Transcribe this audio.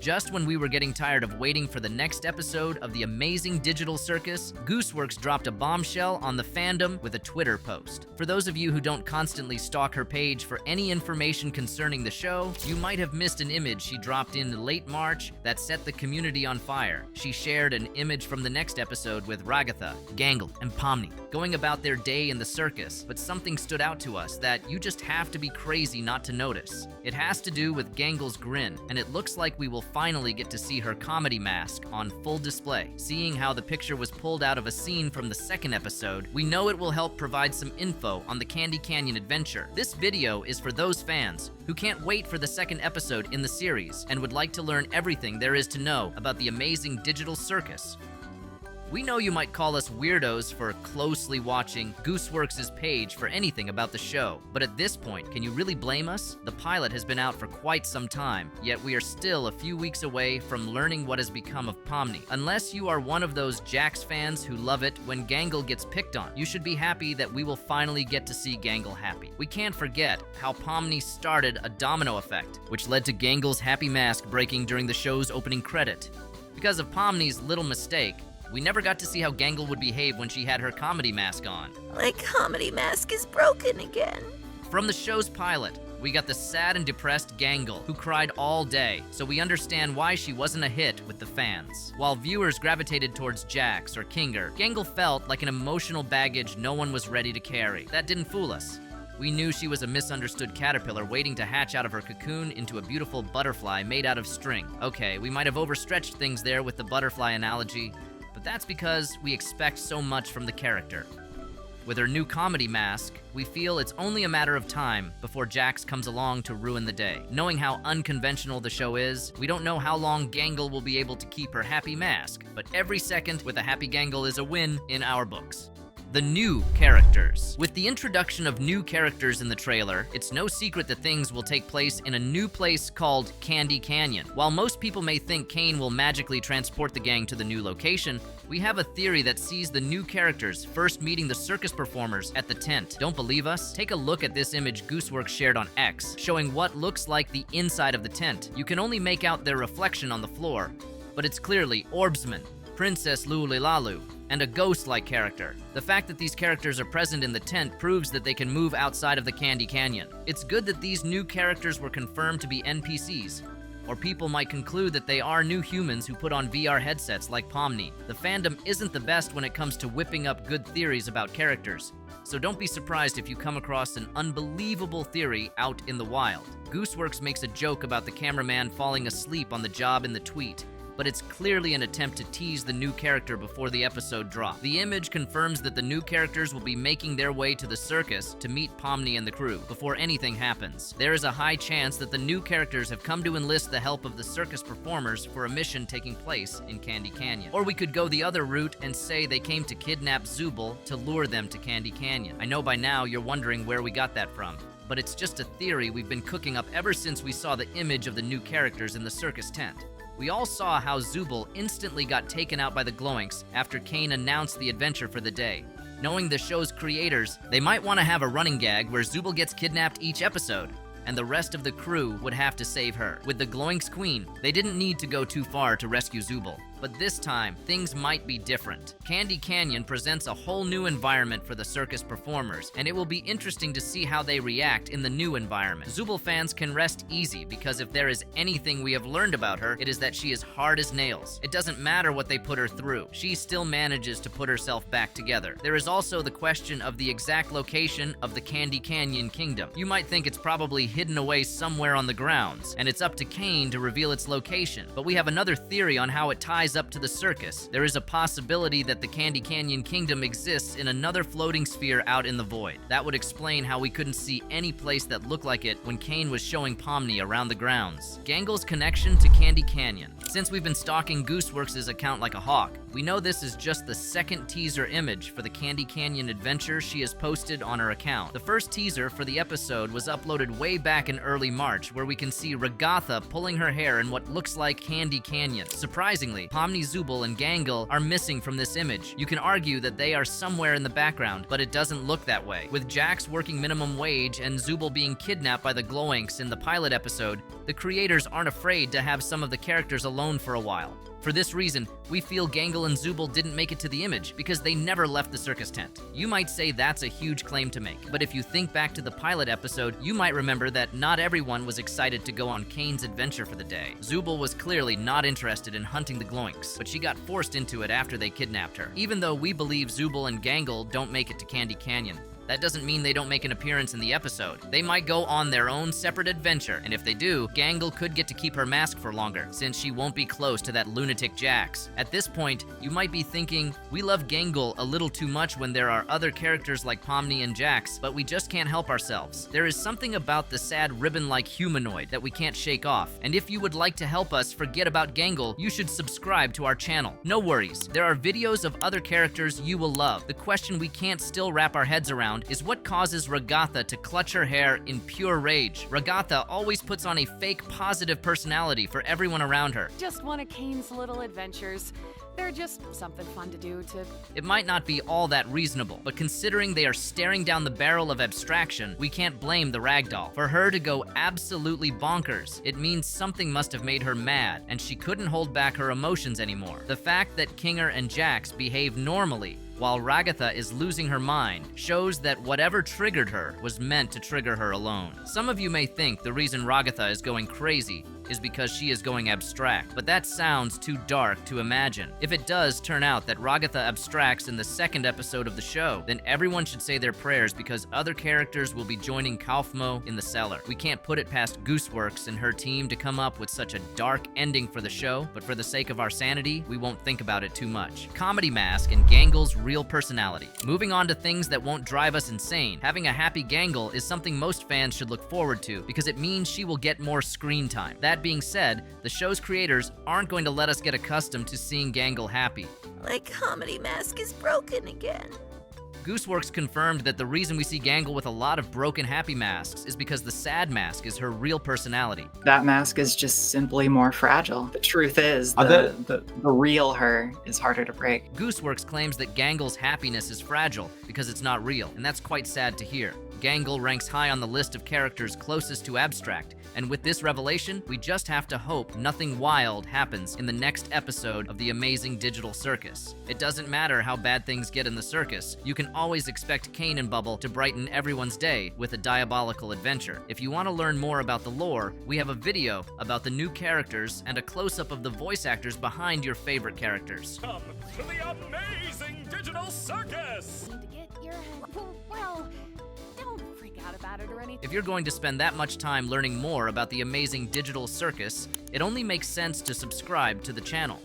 Just when we were getting tired of waiting for the next episode of the Amazing Digital Circus, Gooseworx dropped a bombshell on the fandom with a Twitter post. For those of you who don't constantly stalk her page for any information concerning the show, you might have missed an image she dropped in late March that set the community on fire. She shared an image from the next episode with Ragatha, Gangle, and Pomni going about their day in the circus, but something stood out to us that you just have to be crazy not to notice. It has to do with Gangle's grin, and it looks like we will finally get to see her comedy mask on full display. Seeing how the picture was pulled out of a scene from the second episode, we know it will help provide some info on the Candy Canyon adventure. This video is for those fans who can't wait for the second episode in the series and would like to learn everything there is to know about the Amazing Digital Circus. We know you might call us weirdos for closely watching Gooseworx's page for anything about the show, but at this point, can you really blame us? The pilot has been out for quite some time, yet we are still a few weeks away from learning what has become of Pomni. Unless you are one of those Jax fans who love it when Gangle gets picked on, you should be happy that we will finally get to see Gangle happy. We can't forget how Pomni started a domino effect, which led to Gangle's happy mask breaking during the show's opening credit. Because of Pomni's little mistake, we never got to see how Gangle would behave when she had her comedy mask on. My comedy mask is broken again. From the show's pilot, we got the sad and depressed Gangle, who cried all day, so we understand why she wasn't a hit with the fans. While viewers gravitated towards Jax or Kinger, Gangle felt like an emotional baggage no one was ready to carry. That didn't fool us. We knew she was a misunderstood caterpillar waiting to hatch out of her cocoon into a beautiful butterfly made out of string. Okay, we might have overstretched things there with the butterfly analogy, but that's because we expect so much from the character. With her new comedy mask, we feel it's only a matter of time before Jax comes along to ruin the day. Knowing how unconventional the show is, we don't know how long Gangle will be able to keep her happy mask, but every second with a happy Gangle is a win in our books. The new characters. With the introduction of new characters in the trailer, it's no secret that things will take place in a new place called Candy Canyon. While most people may think Kane will magically transport the gang to the new location, we have a theory that sees the new characters first meeting the circus performers at the tent. Don't believe us? Take a look at this image Gooseworx shared on X, showing what looks like the inside of the tent. You can only make out their reflection on the floor, but it's clearly Orbsman, Princess Lulilalu, and a ghost-like character. The fact that these characters are present in the tent proves that they can move outside of the Candy Canyon. It's good that these new characters were confirmed to be NPCs, or people might conclude that they are new humans who put on VR headsets like Pomni. The fandom isn't the best when it comes to whipping up good theories about characters, so don't be surprised if you come across an unbelievable theory out in the wild. Gooseworx makes a joke about the cameraman falling asleep on the job in the tweet, but it's clearly an attempt to tease the new character before the episode drops. The image confirms that the new characters will be making their way to the circus to meet Pomni and the crew before anything happens. There is a high chance that the new characters have come to enlist the help of the circus performers for a mission taking place in Candy Canyon. Or we could go the other route and say they came to kidnap Zooble to lure them to Candy Canyon. I know by now you're wondering where we got that from, but it's just a theory we've been cooking up ever since we saw the image of the new characters in the circus tent. We all saw how Zooble instantly got taken out by the Glowinks after Kane announced the adventure for the day. Knowing the show's creators, they might want to have a running gag where Zooble gets kidnapped each episode, and the rest of the crew would have to save her. With the Glowinks Queen, they didn't need to go too far to rescue Zooble. But this time, things might be different. Candy Canyon presents a whole new environment for the circus performers, and it will be interesting to see how they react in the new environment. Zooble fans can rest easy because if there is anything we have learned about her, it is that she is hard as nails. It doesn't matter what they put her through. She still manages to put herself back together. There is also the question of the exact location of the Candy Canyon Kingdom. You might think it's probably hidden away somewhere on the grounds, and it's up to Kane to reveal its location. But we have another theory on how it ties up to the circus. There is a possibility that the Candy Canyon Kingdom exists in another floating sphere out in the void. That would explain how we couldn't see any place that looked like it when Kane was showing Pomni around the grounds. Gangle's connection to Candy Canyon. Since we've been stalking Gooseworx's account like a hawk, We know this is just the second teaser image for the Candy Canyon adventure she has posted on her account. The first teaser for the episode was uploaded way back in early March, where we can see Ragatha pulling her hair in what looks like Candy Canyon. Surprisingly, Pomni, Zooble, and Gangle are missing from this image. You can argue that they are somewhere in the background, but it doesn't look that way. With Jax working minimum wage and Zooble being kidnapped by the Gloinks in the pilot episode, the creators aren't afraid to have some of the characters alone for a while. For this reason, we feel Gangle and Zooble didn't make it to the image because they never left the circus tent. You might say that's a huge claim to make, but if you think back to the pilot episode, you might remember that not everyone was excited to go on Kane's adventure for the day. Zooble was clearly not interested in hunting the Gloinks, but she got forced into it after they kidnapped her. Even though we believe Zooble and Gangle don't make it to Candy Canyon, that doesn't mean they don't make an appearance in the episode. They might go on their own separate adventure, and if they do, Gangle could get to keep her mask for longer, since she won't be close to that lunatic Jax. At this point, you might be thinking, we love Gangle a little too much when there are other characters like Pomni and Jax, but we just can't help ourselves. There is something about the sad ribbon-like humanoid that we can't shake off, and if you would like to help us forget about Gangle, you should subscribe to our channel. No worries, there are videos of other characters you will love. The question we can't still wrap our heads around is what causes Ragatha to clutch her hair in pure rage. Ragatha always puts on a fake positive personality for everyone around her. Just one of Kane's little adventures. They're just something fun to do to... It might not be all that reasonable, but considering they are staring down the barrel of abstraction, we can't blame the ragdoll. For her to go absolutely bonkers, it means something must have made her mad, and she couldn't hold back her emotions anymore. The fact that Kinger and Jax behave normally while Ragatha is losing her mind shows that whatever triggered her was meant to trigger her alone. Some of you may think the reason Ragatha is going crazy is because she is going abstract, but that sounds too dark to imagine. If it does turn out that Ragatha abstracts in the second episode of the show, then everyone should say their prayers because other characters will be joining Kaufmo in the cellar. We can't put it past Gooseworx and her team to come up with such a dark ending for the show, but for the sake of our sanity, we won't think about it too much. Comedy Mask and Gangle's real personality. Moving on to things that won't drive us insane, having a happy Gangle is something most fans should look forward to because it means she will get more screen time. That being said, the show's creators aren't going to let us get accustomed to seeing Gangle happy. My comedy mask is broken again. Gooseworx confirmed that the reason we see Gangle with a lot of broken happy masks is because the sad mask is her real personality. That mask is just simply more fragile. The truth is, the real her is harder to break. Gooseworx claims that Gangle's happiness is fragile because it's not real, and that's quite sad to hear. Gangle ranks high on the list of characters closest to abstract, and with this revelation, we just have to hope nothing wild happens in the next episode of the Amazing Digital Circus. It doesn't matter how bad things get in the circus, you can always expect Kane and Bubble to brighten everyone's day with a diabolical adventure. If you want to learn more about the lore, we have a video about the new characters and a close-up of the voice actors behind your favorite characters. Come to the Amazing Digital Circus! Need to get your head... Well, don't freak out about it or anything. If you're going to spend that much time learning more about the Amazing Digital Circus, it only makes sense to subscribe to the channel.